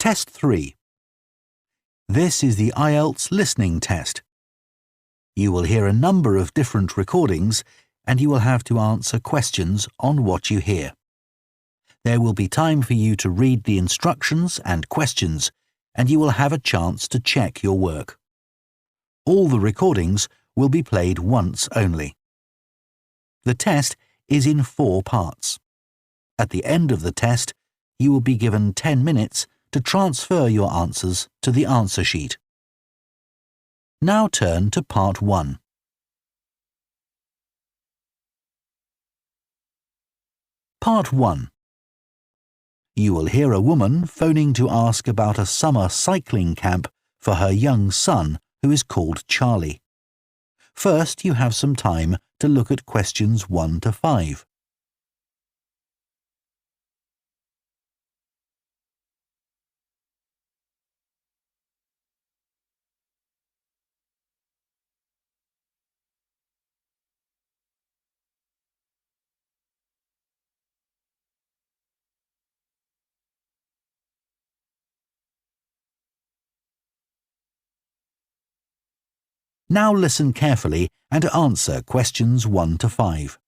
Test 3. This is the IELTS listening test. You will hear a number of different recordings and you will have to answer questions on what you hear. There will be time for you to read the instructions and questions and you will have a chance to check your work. All the recordings will be played once only. The test is in 4 parts. At the end of the test, you will be given 10 minutes to transfer your answers to the answer sheet. Now turn to Part 1. Part 1. You will hear a woman phoning to ask about a summer cycling camp for her young son who is called Charlie. First, you have some time to look at questions 1 to 5. Now listen carefully and answer questions 1 to 5.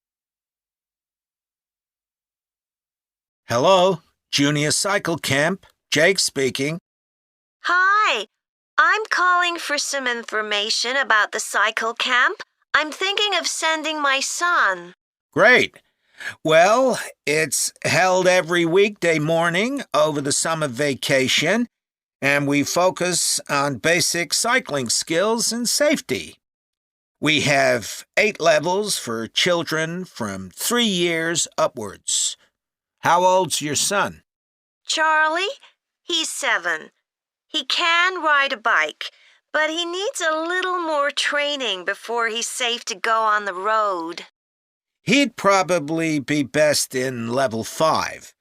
Hello, Junior Cycle Camp. Jake speaking. Hi, I'm calling for some information about the cycle camp. I'm thinking of sending my son. Great. Well, it's held every weekday morning over the summer vacation, and we focus on basic cycling skills and safety. We have 8 levels for children from 3 years upwards. How old's your son? Charlie, he's 7. He can ride a bike, but he needs a little more training before he's safe to go on the road. He'd probably be best in level 5.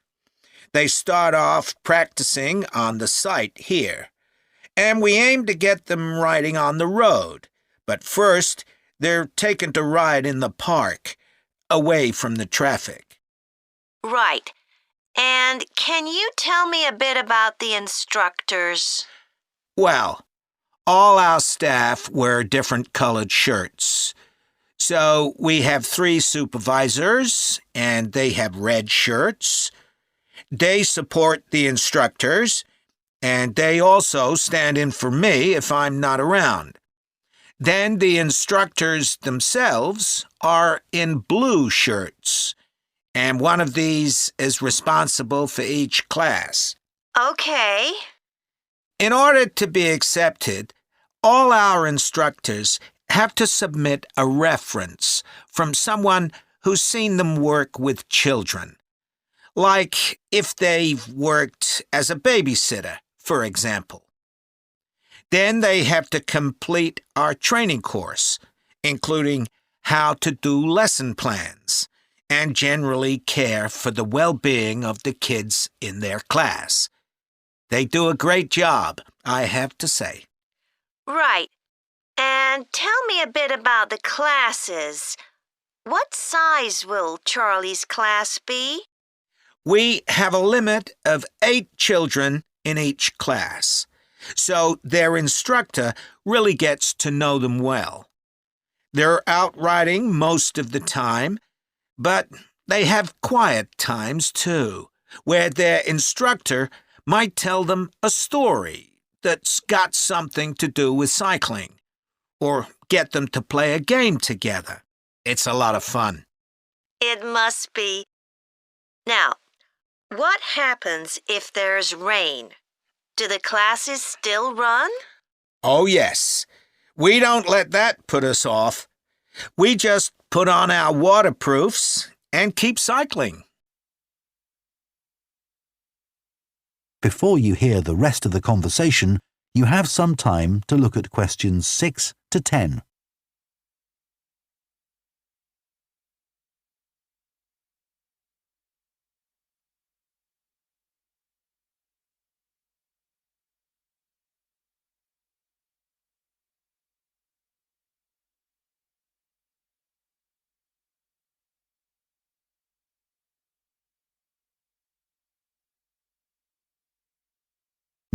They start off practicing on the site here, and we aim to get them riding on the road. But first, they're taken to ride in the park, away from the traffic. Right. And can you tell me a bit about the instructors? Well, all our staff wear different colored shirts. So we have 3 supervisors, and they have red shirts. They support the instructors, and they also stand in for me if I'm not around. Then the instructors themselves are in blue shirts, and one of these is responsible for each class. Okay. In order to be accepted, all our instructors have to submit a reference from someone who's seen them work with children. Like if they've worked as a babysitter, for example. Then they have to complete our training course, including how to do lesson plans and generally care for the well-being of the kids in their class. They do a great job, I have to say. Right. And tell me a bit about the classes. What size will Charlie's class be? We have a limit of 8 children in each class, so their instructor really gets to know them well. They're out riding most of the time, but they have quiet times too, where their instructor might tell them a story that's got something to do with cycling, or get them to play a game together. It's a lot of fun. It must be. Now, what happens if there's rain? Do the classes still run? Oh, yes. We don't let that put us off. We just put on our waterproofs and keep cycling. Before you hear the rest of the conversation, you have some time to look at questions 6 to 10.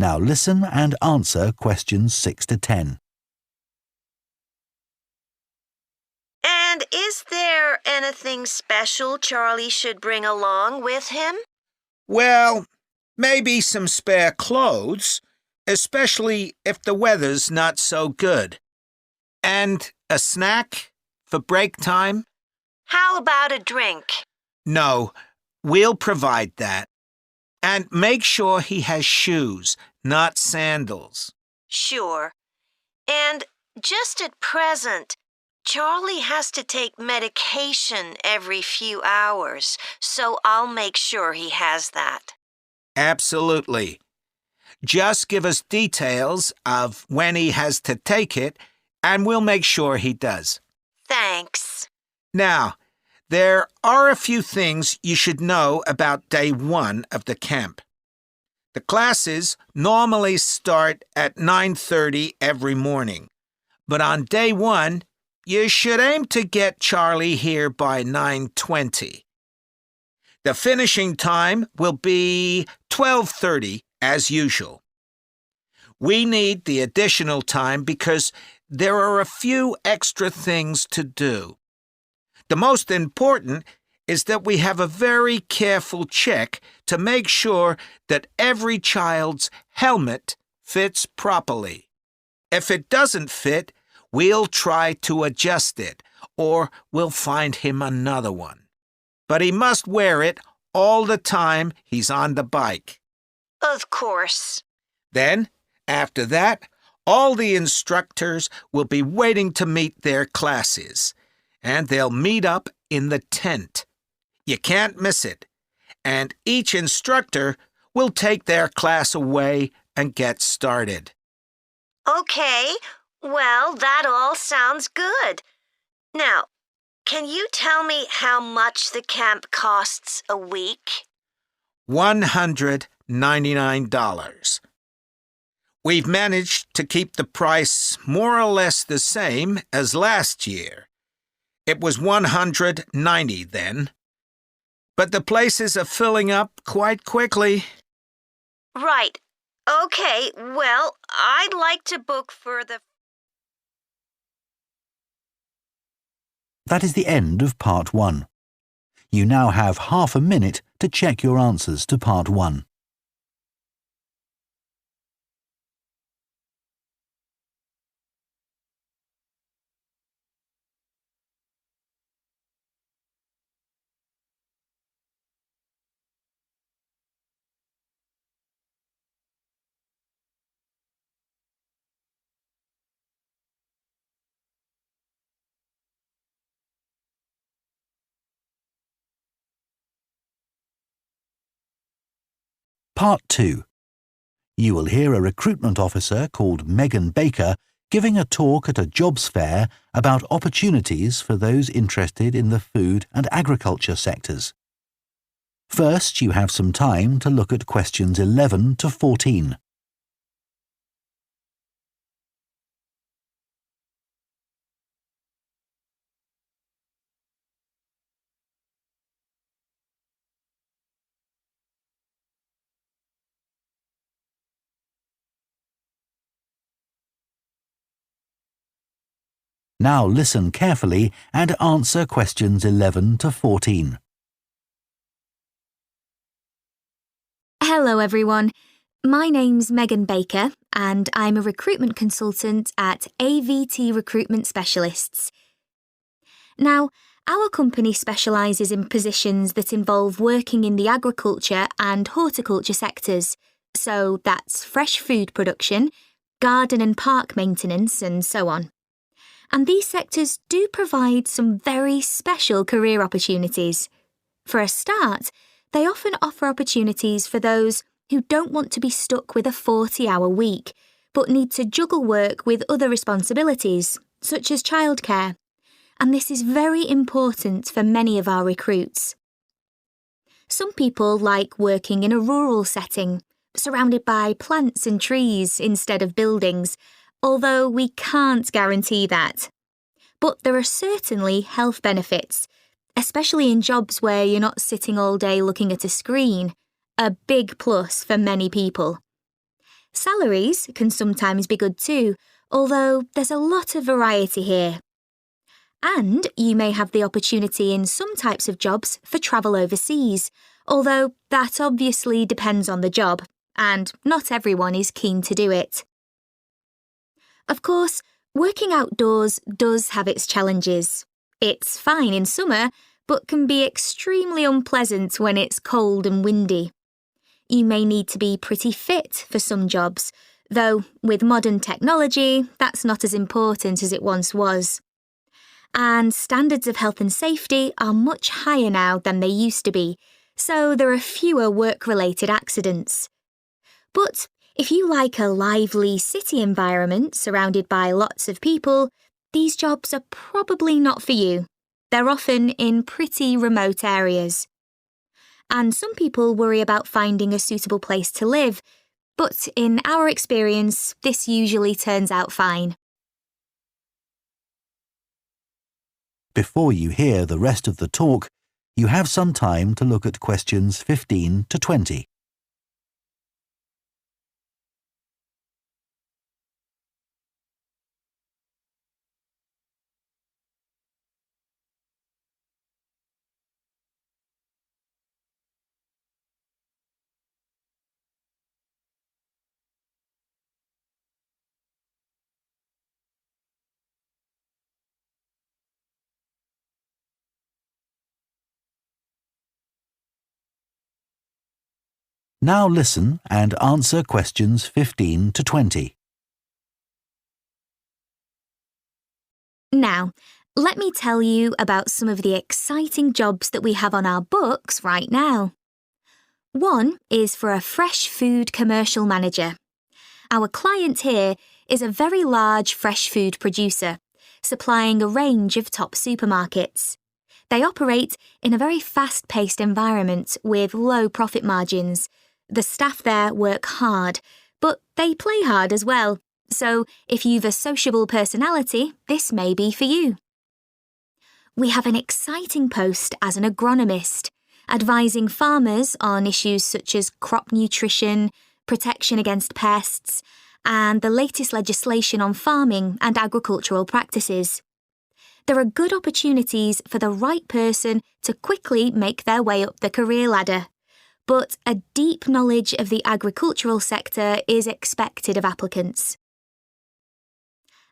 Now listen and answer questions 6 to 10. And is there anything special Charlie should bring along with him? Well, maybe some spare clothes, especially if the weather's not so good. And a snack for break time? How about a drink? No, we'll provide that. And make sure he has shoes, not sandals. Sure. And just at present, Charlie has to take medication every few hours, so I'll make sure he has that. Absolutely. Just give us details of when he has to take it, and we'll make sure he does. Thanks. Now, there are a few things you should know about day 1 of the camp. The classes normally start at 9:30 every morning, but on day 1, you should aim to get Charlie here by 9:20. The finishing time will be 12:30 as usual. We need the additional time because there are a few extra things to do. The most important is that we have a very careful check to make sure that every child's helmet fits properly. If it doesn't fit, we'll try to adjust it, or we'll find him another one. But he must wear it all the time he's on the bike. Of course. Then, after that, all the instructors will be waiting to meet their classes, and they'll meet up in the tent. You can't miss it, and each instructor will take their class away and get started. Okay, well, that all sounds good. Now, can you tell me how much the camp costs a week? $199. We've managed to keep the price more or less the same as last year. It was $190 then. But the places are filling up quite quickly. Right. Okay, well, I'd like to book for the... That is the end of part 1. You now have half a minute to check your answers to part 1. Part 2. You will hear a recruitment officer called Megan Baker giving a talk at a jobs fair about opportunities for those interested in the food and agriculture sectors. First, you have some time to look at questions 11 to 14. Now listen carefully and answer questions 11 to 14. Hello everyone, my name's Megan Baker and I'm a recruitment consultant at AVT Recruitment Specialists. Now, our company specialises in positions that involve working in the agriculture and horticulture sectors, so that's fresh food production, garden and park maintenance and so on. And these sectors do provide some very special career opportunities. For a start, they often offer opportunities for those who don't want to be stuck with a 40-hour week, but need to juggle work with other responsibilities, such as childcare. And this is very important for many of our recruits. Some people like working in a rural setting, surrounded by plants and trees instead of buildings, although we can't guarantee that. But there are certainly health benefits, especially in jobs where you're not sitting all day looking at a screen, a big plus for many people. Salaries can sometimes be good too, although there's a lot of variety here. And you may have the opportunity in some types of jobs for travel overseas, although that obviously depends on the job, and not everyone is keen to do it. Of course, working outdoors does have its challenges. It's fine in summer, but can be extremely unpleasant when it's cold and windy. You may need to be pretty fit for some jobs, though with modern technology, that's not as important as it once was. And standards of health and safety are much higher now than they used to be, so there are fewer work-related accidents. But if you like a lively city environment surrounded by lots of people, these jobs are probably not for you. They're often in pretty remote areas. And some people worry about finding a suitable place to live, but in our experience, this usually turns out fine. Before you hear the rest of the talk, you have some time to look at questions 15 to 20. Now listen and answer questions 15 to 20. Now, let me tell you about some of the exciting jobs that we have on our books right now. One is for a fresh food commercial manager. Our client here is a very large fresh food producer, supplying a range of top supermarkets. They operate in a very fast-paced environment with low profit margins. The staff there work hard, but they play hard as well. So if you've a sociable personality, this may be for you. We have an exciting post as an agronomist, advising farmers on issues such as crop nutrition, protection against pests, and the latest legislation on farming and agricultural practices. There are good opportunities for the right person to quickly make their way up the career ladder, but a deep knowledge of the agricultural sector is expected of applicants.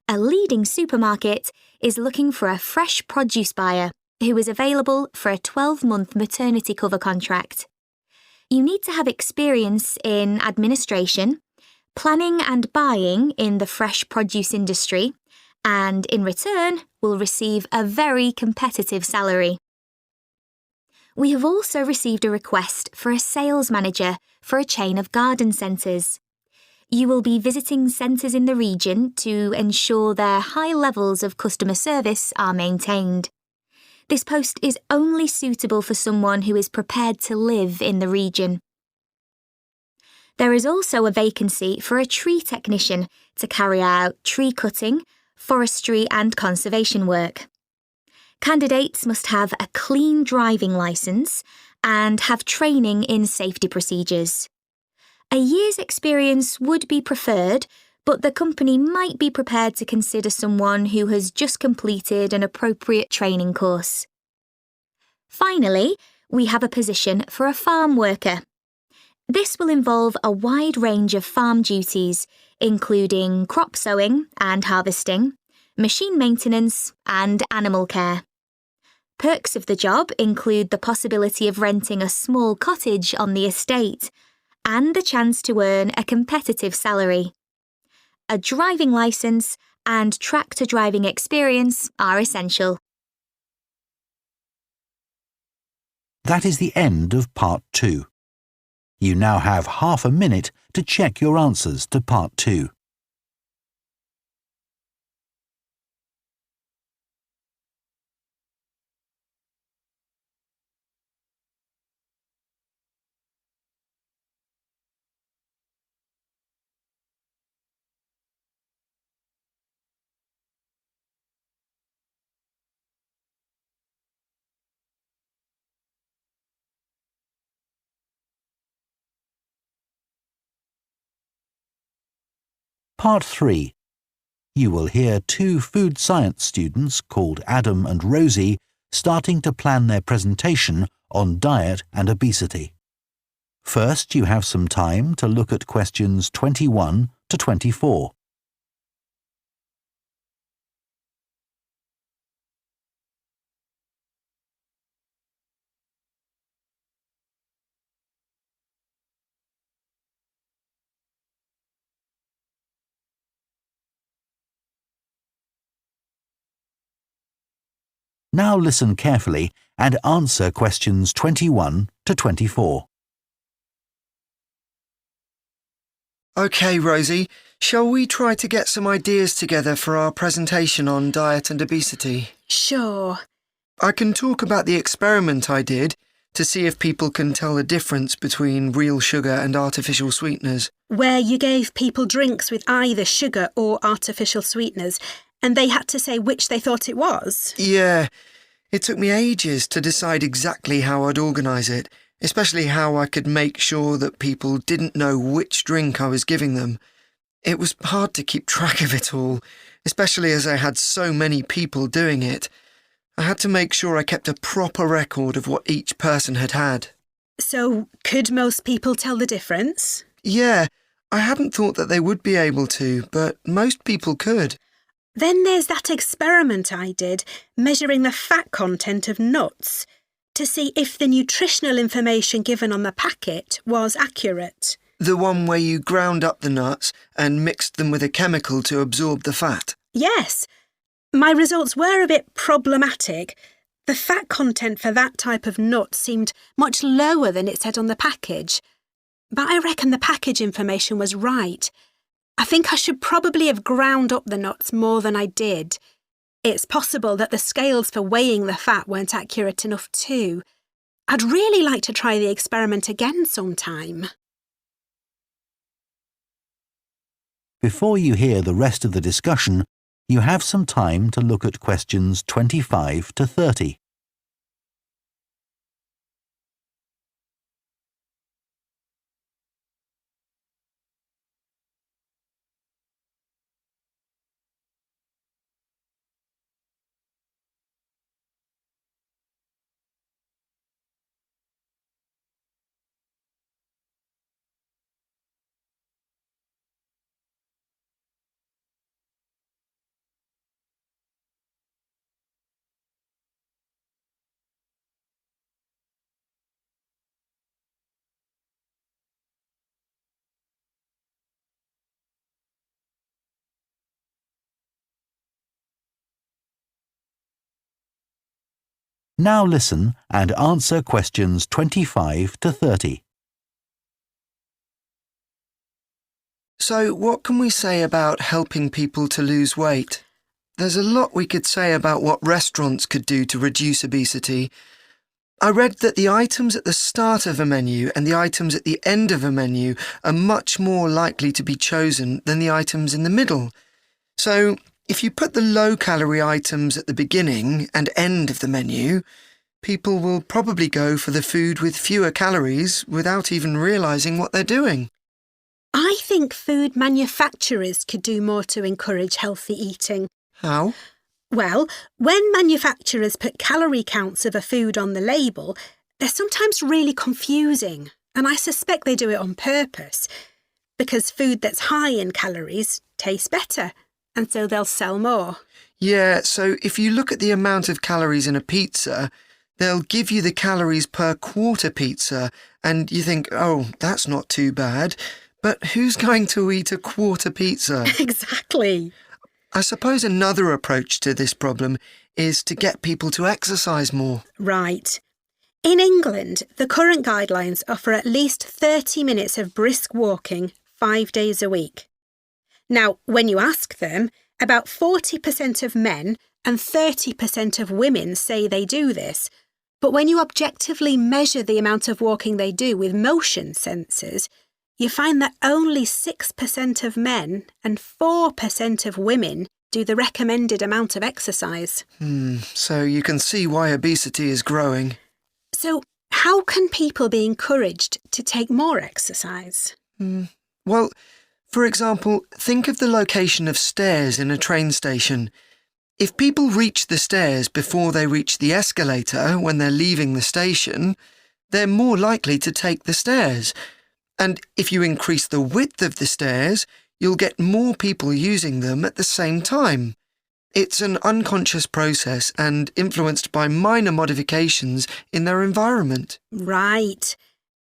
A leading supermarket is looking for a fresh produce buyer who is available for a 12-month maternity cover contract. You need to have experience in administration, planning and buying in the fresh produce industry, and in return will receive a very competitive salary. We have also received a request for a sales manager for a chain of garden centres. You will be visiting centres in the region to ensure their high levels of customer service are maintained. This post is only suitable for someone who is prepared to live in the region. There is also a vacancy for a tree technician to carry out tree cutting, forestry and conservation work. Candidates must have a clean driving licence and have training in safety procedures. A year's experience would be preferred, but the company might be prepared to consider someone who has just completed an appropriate training course. Finally, we have a position for a farm worker. This will involve a wide range of farm duties, including crop sowing and harvesting, machine maintenance, and animal care. Perks of the job include the possibility of renting a small cottage on the estate and the chance to earn a competitive salary. A driving licence and tractor driving experience are essential. That is the end of Part 2. You now have half a minute to check your answers to Part 2. Part 3. You will hear two food science students called Adam and Rosie starting to plan their presentation on diet and obesity. First, you have some time to look at questions 21 to 24. Now listen carefully and answer questions 21 to 24. OK, Rosie, shall we try to get some ideas together for our presentation on diet and obesity? Sure. I can talk about the experiment I did to see if people can tell the difference between real sugar and artificial sweeteners. Where you gave people drinks with either sugar or artificial sweeteners, and they had to say which they thought it was? Yeah, it took me ages to decide exactly how I'd organise it, especially how I could make sure that people didn't know which drink I was giving them. It was hard to keep track of it all, especially as I had so many people doing it. I had to make sure I kept a proper record of what each person had had. So, could most people tell the difference? Yeah, I hadn't thought that they would be able to, but most people could. Then there's that experiment I did, measuring the fat content of nuts, to see if the nutritional information given on the packet was accurate. The one where you ground up the nuts and mixed them with a chemical to absorb the fat? Yes. My results were a bit problematic. The fat content for that type of nut seemed much lower than it said on the package. But I reckon the package information was right. I think I should probably have ground up the nuts more than I did. It's possible that the scales for weighing the fat weren't accurate enough too. I'd really like to try the experiment again sometime. Before you hear the rest of the discussion, you have some time to look at questions 25 to 30. Now listen and answer questions 25 to 30. So, what can we say about helping people to lose weight? There's a lot we could say about what restaurants could do to reduce obesity. I read that the items at the start of a menu and the items at the end of a menu are much more likely to be chosen than the items in the middle. So, if you put the low-calorie items at the beginning and end of the menu, people will probably go for the food with fewer calories without even realising what they're doing. I think food manufacturers could do more to encourage healthy eating. How? Well, when manufacturers put calorie counts of a food on the label, they're sometimes really confusing, and I suspect they do it on purpose, because food that's high in calories tastes better, and so they'll sell more. Yeah, so if you look at the amount of calories in a pizza, they'll give you the calories per quarter pizza, and you think, oh, that's not too bad. But who's going to eat a quarter pizza? Exactly. I suppose another approach to this problem is to get people to exercise more. Right. In England, the current guidelines offer at least 30 minutes of brisk walking 5 days a week. Now, when you ask them, about 40% of men and 30% of women say they do this. But when you objectively measure the amount of walking they do with motion sensors, you find that only 6% of men and 4% of women do the recommended amount of exercise. So you can see why obesity is growing. So how can people be encouraged to take more exercise? Well, For example, think of the location of stairs in a train station. If people reach the stairs before they reach the escalator when they're leaving the station, they're more likely to take the stairs. And if you increase the width of the stairs, you'll get more people using them at the same time. It's an unconscious process and influenced by minor modifications in their environment. Right.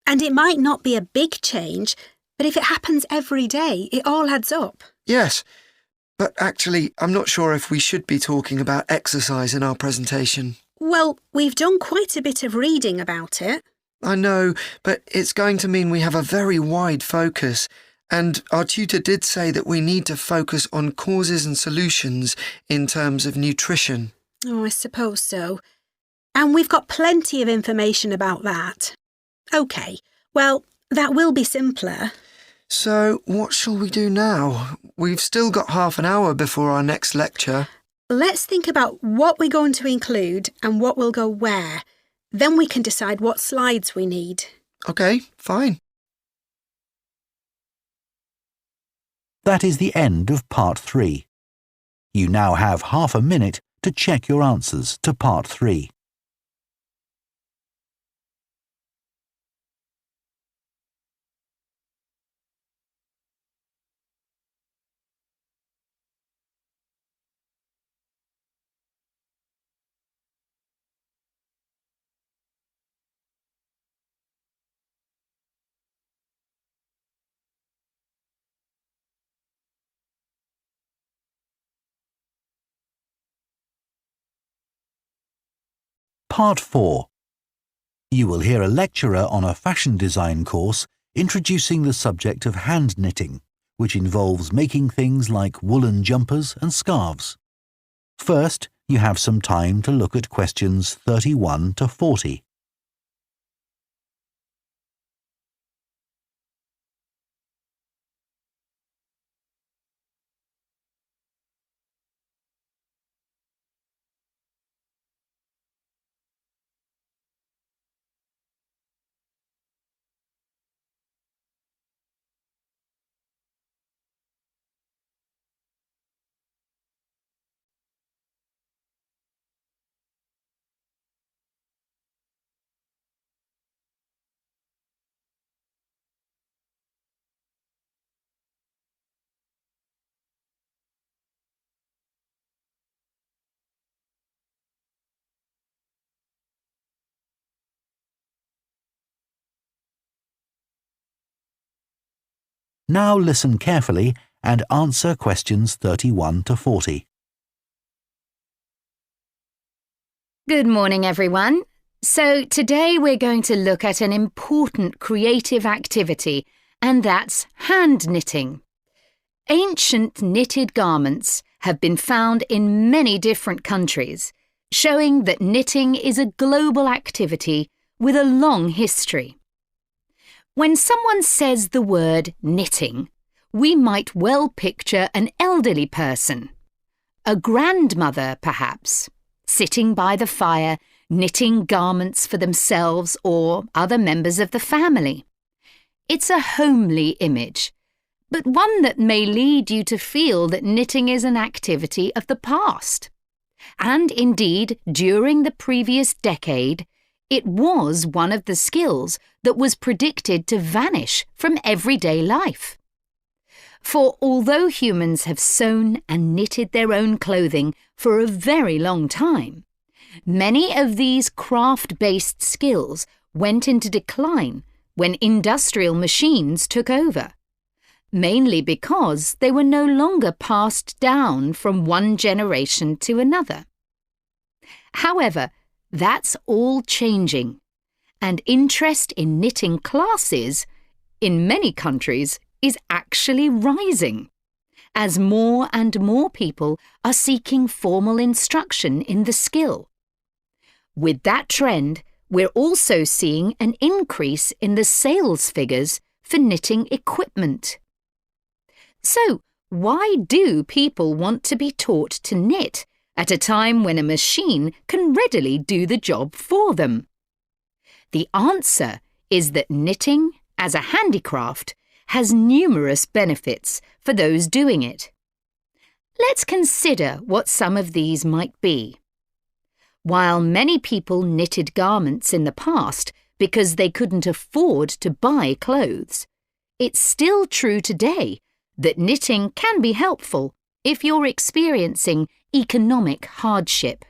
And it might not be a big change, but if it happens every day, it all adds up. Yes, but actually, I'm not sure if we should be talking about exercise in our presentation. Well, we've done quite a bit of reading about it. I know, but it's going to mean we have a very wide focus. And our tutor did say that we need to focus on causes and solutions in terms of nutrition. Oh, I suppose so. And we've got plenty of information about that. OK, well, that will be simpler. So, what shall we do now? We've still got half an hour before our next lecture. Let's think about what we're going to include and what will go where. Then we can decide what slides we need. OK, fine. That is the end of Part 3. You now have half a minute to check your answers to Part 3. Part 4. You will hear a lecturer on a fashion design course introducing the subject of hand knitting, which involves making things like woolen jumpers and scarves. First, you have some time to look at questions 31 to 40. Now listen carefully and answer questions 31 to 40. Good morning, everyone. So today we're going to look at an important creative activity, and that's hand knitting. Ancient knitted garments have been found in many different countries, showing that knitting is a global activity with a long history. When someone says the word knitting, we might well picture an elderly person, a grandmother perhaps, sitting by the fire knitting garments for themselves or other members of the family. It's a homely image, but one that may lead you to feel that knitting is an activity of the past. And indeed, during the previous decade, it was one of the skills that was predicted to vanish from everyday life. For although humans have sewn and knitted their own clothing for a very long time, many of these craft-based skills went into decline when industrial machines took over, mainly because they were no longer passed down from one generation to another. However, that's all changing, and interest in knitting classes, in many countries, is actually rising, as more and more people are seeking formal instruction in the skill. With that trend, we're also seeing an increase in the sales figures for knitting equipment. So, why do people want to be taught to knit at a time when a machine can readily do the job for them? The answer is that knitting, as a handicraft, has numerous benefits for those doing it. Let's consider what some of these might be. While many people knitted garments in the past because they couldn't afford to buy clothes, it's still true today that knitting can be helpful if you're experiencing economic hardship.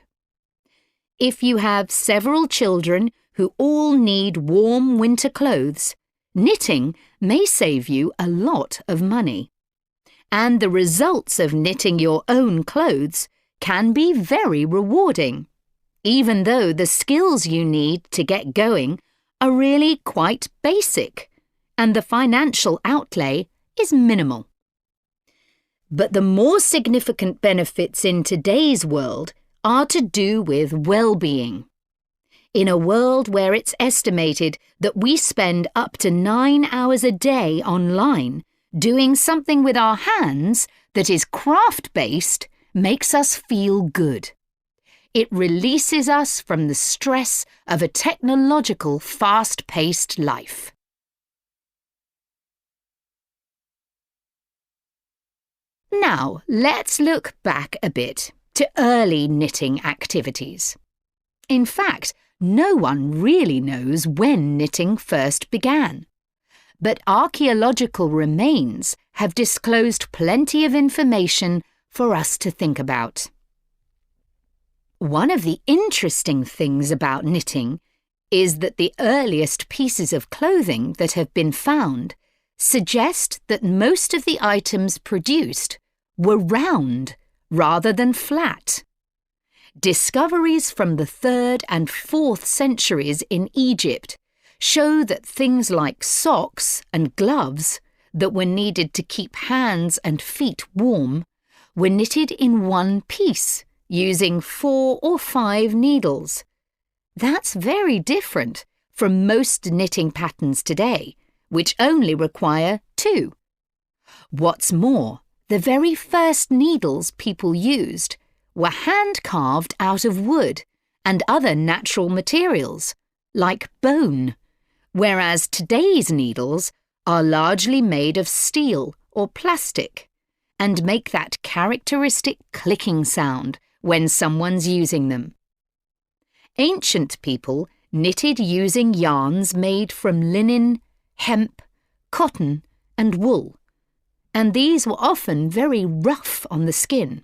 If you have several children who all need warm winter clothes, knitting may save you a lot of money. And the results of knitting your own clothes can be very rewarding, even though the skills you need to get going are really quite basic, and the financial outlay is minimal. But the more significant benefits in today's world are to do with well-being. In a world where it's estimated that we spend up to 9 hours a day online, doing something with our hands that is craft-based makes us feel good. It releases us from the stress of a technological, fast-paced life. Now, let's look back a bit to early knitting activities. In fact, no one really knows when knitting first began. But archaeological remains have disclosed plenty of information for us to think about. One of the interesting things about knitting is that the earliest pieces of clothing that have been found suggest that most of the items produced were round rather than flat. Discoveries from the 3rd and 4th centuries in Egypt show that things like socks and gloves that were needed to keep hands and feet warm were knitted in one piece using 4 or 5 needles. That's very different from most knitting patterns today, which only require 2. What's more, the very first needles people used were hand-carved out of wood and other natural materials, like bone, whereas today's needles are largely made of steel or plastic and make that characteristic clicking sound when someone's using them. Ancient people knitted using yarns made from linen, hemp, cotton and wool, and these were often very rough on the skin.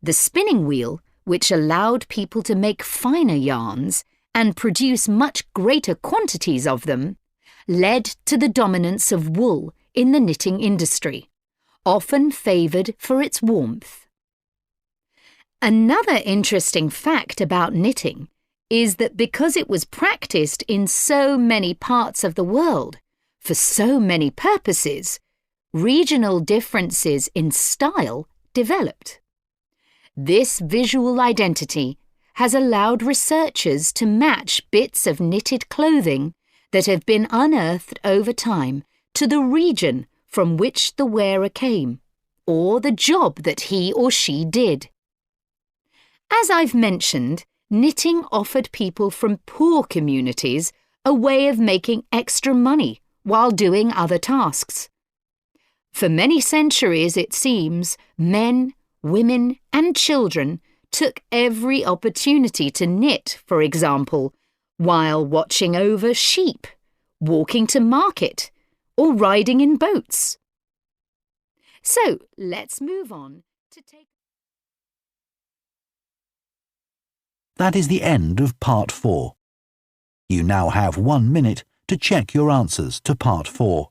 The spinning wheel, which allowed people to make finer yarns and produce much greater quantities of them, led to the dominance of wool in the knitting industry, often favoured for its warmth. Another interesting fact about knitting is that because it was practised in so many parts of the world, for so many purposes, regional differences in style developed. This visual identity has allowed researchers to match bits of knitted clothing that have been unearthed over time to the region from which the wearer came, or the job that he or she did. As I've mentioned, knitting offered people from poor communities a way of making extra money while doing other tasks. For many centuries, it seems, men, women and children took every opportunity to knit, for example, while watching over sheep, walking to market, or riding in boats. So let's move on to take... That is the end of Part 4. You now have 1 minute to check your answers to Part 4.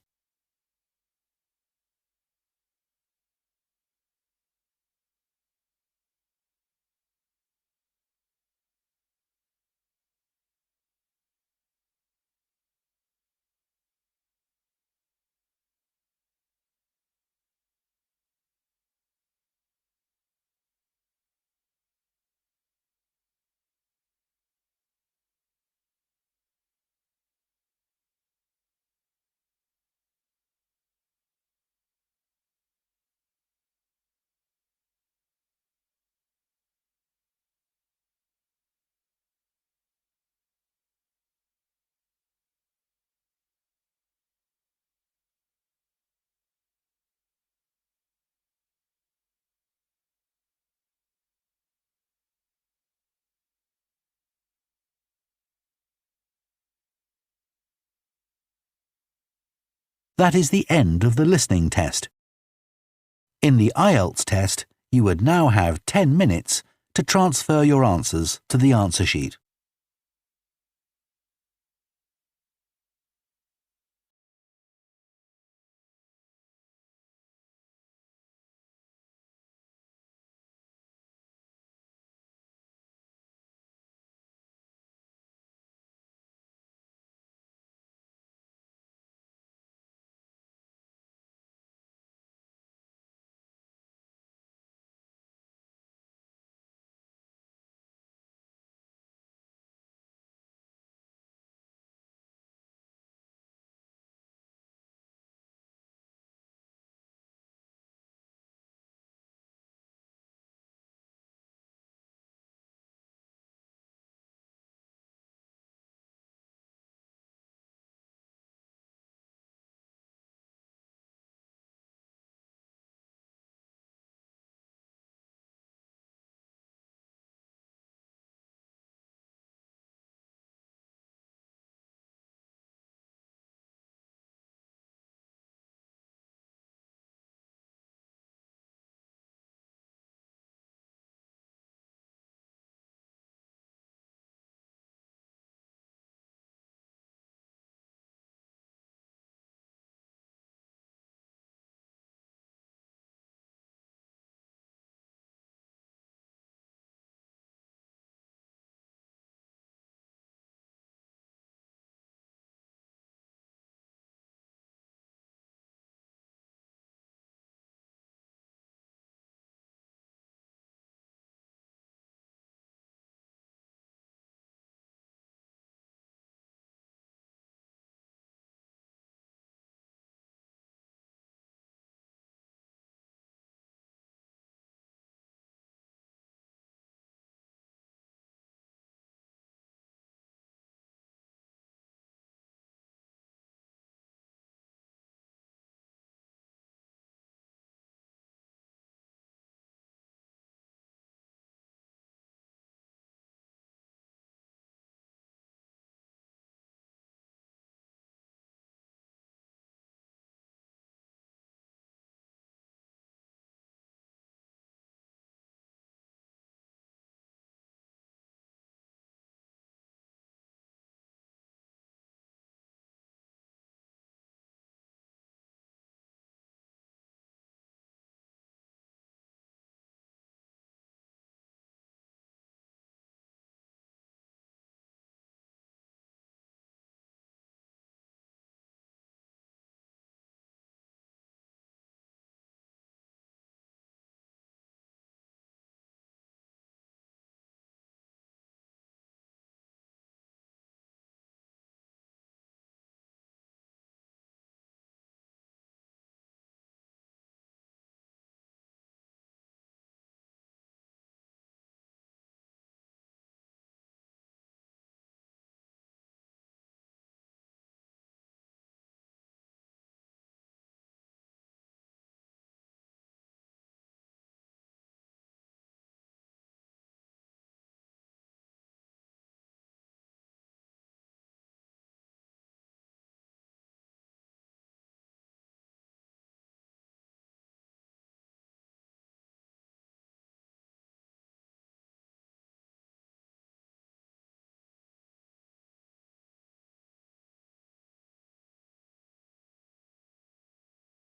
That is the end of the listening test. In the IELTS test, you would now have 10 minutes to transfer your answers to the answer sheet.